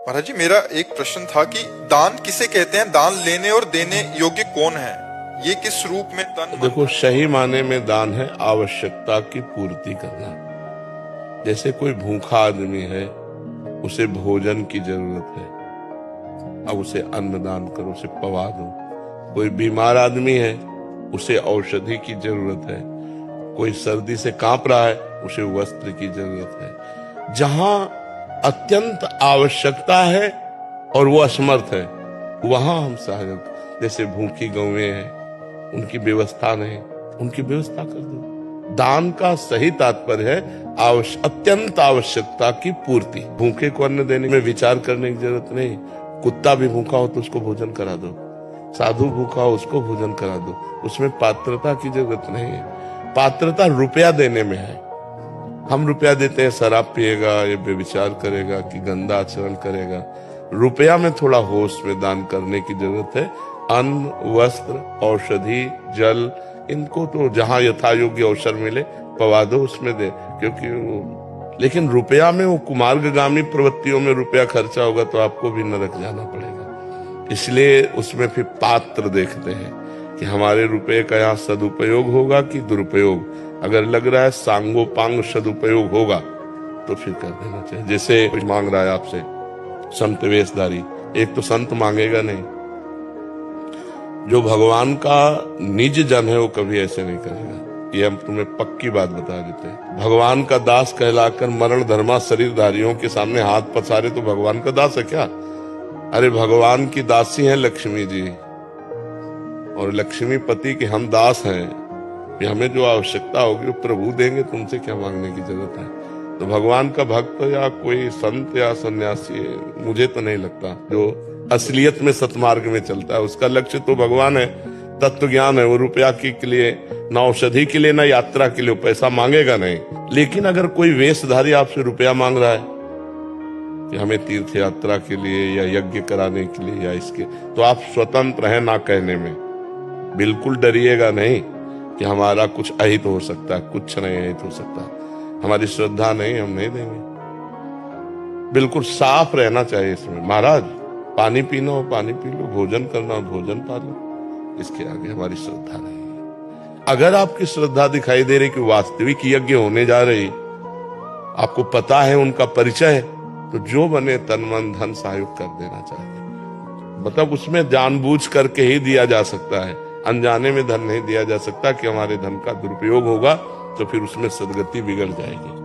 महाराज जी, मेरा एक प्रश्न था कि दान किसे कहते हैं? दान लेने और देने योग्य कौन है? ये किस रूप में तन देखो, सही माने में दान है आवश्यकता की पूर्ति करना। जैसे कोई भूखा आदमी है, उसे भोजन की जरूरत है, अब उसे अन्न दान करो, उसे पवा दो। कोई बीमार आदमी है, उसे औषधि की जरूरत है। कोई सर्दी से कांप रहा है, उसे वस्त्र की जरूरत है। जहां अत्यंत आवश्यकता है और वो असमर्थ है, वहां हम सहायक। जैसे भूखी गौएं हैं, उनकी व्यवस्था नहीं, उनकी व्यवस्था कर दो। दान का सही तात्पर्य है अत्यंत आवश्यकता की पूर्ति। भूखे को अन्न देने में विचार करने की जरूरत नहीं। कुत्ता भी भूखा हो तो उसको भोजन करा दो, साधु भूखा हो उसको भोजन करा दो। उसमें पात्रता की जरूरत नहीं है। पात्रता रुपया देने में है। हम रुपया देते हैं, शराब पिएगा, ये बेविचार करेगा कि गंदा आचरण करेगा। रुपया में थोड़ा होश में दान करने की जरूरत है। अन्न, वस्त्र, औषधि, जल, इनको तो जहां यथा योग्य अवसर मिले पवा दो, उसमें दे। क्योंकि लेकिन रुपया में वो कुमार्गगामी प्रवृत्तियों में रुपया खर्चा होगा तो आपको भी नरक जाना पड़ेगा। इसलिए उसमें फिर पात्र देखते हैं कि हमारे रुपये का यहाँ सदुपयोग होगा कि दुरुपयोग। अगर लग रहा है सांगोपांग सदुपयोग होगा तो फिर कर देना चाहिए। जैसे कुछ मांग रहा है आपसे संत वेशधारी, एक तो संत मांगेगा नहीं। जो भगवान का निज जन है वो कभी ऐसे नहीं करेगा। ये हम तुम्हें पक्की बात बता देते हैं। भगवान का दास कहलाकर मरण धर्मा शरीरधारियों के सामने हाथ पसारे तो भगवान का दास है क्या? अरे भगवान की दासी है लक्ष्मी जी, और लक्ष्मी पति के हम दास हैं। कि हमें जो आवश्यकता होगी वो प्रभु देंगे, तुमसे क्या मांगने की जरूरत है? तो भगवान का भक्त या कोई संत या सन्यासी, मुझे तो नहीं लगता जो असलियत में सतमार्ग में चलता है। उसका लक्ष्य तो भगवान है, तत्व ज्ञान है। वो रुपया के लिए, ना औषधि के लिए, ना यात्रा के लिए पैसा मांगेगा नहीं। लेकिन अगर कोई वेशधारी आपसे रुपया मांग रहा है कि हमें तीर्थ यात्रा के लिए या यज्ञ कराने के लिए या इसके, तो आप स्वतंत्र हैं ना कहने में। बिल्कुल डरिएगा नहीं कि हमारा कुछ अहित हो सकता है। कुछ नहीं अहित हो सकता। हमारी श्रद्धा नहीं, हम नहीं देंगे। बिल्कुल साफ रहना चाहिए इसमें। महाराज, पानी पीना हो पानी पी लो, भोजन करना हो भोजन पा लो, इसके आगे हमारी श्रद्धा नहीं है। अगर आपकी श्रद्धा दिखाई दे रही कि वास्तविक यज्ञ होने जा रही, आपको पता है उनका परिचय, तो जो बने तन मन धन सहयोग कर देना चाहिए। मतलब उसमें जानबूझ करके ही दिया जा सकता है, अनजाने में धन नहीं दिया जा सकता कि हमारे धन का दुरुपयोग होगा तो फिर उसमें सदगति बिगड़ जाएगी।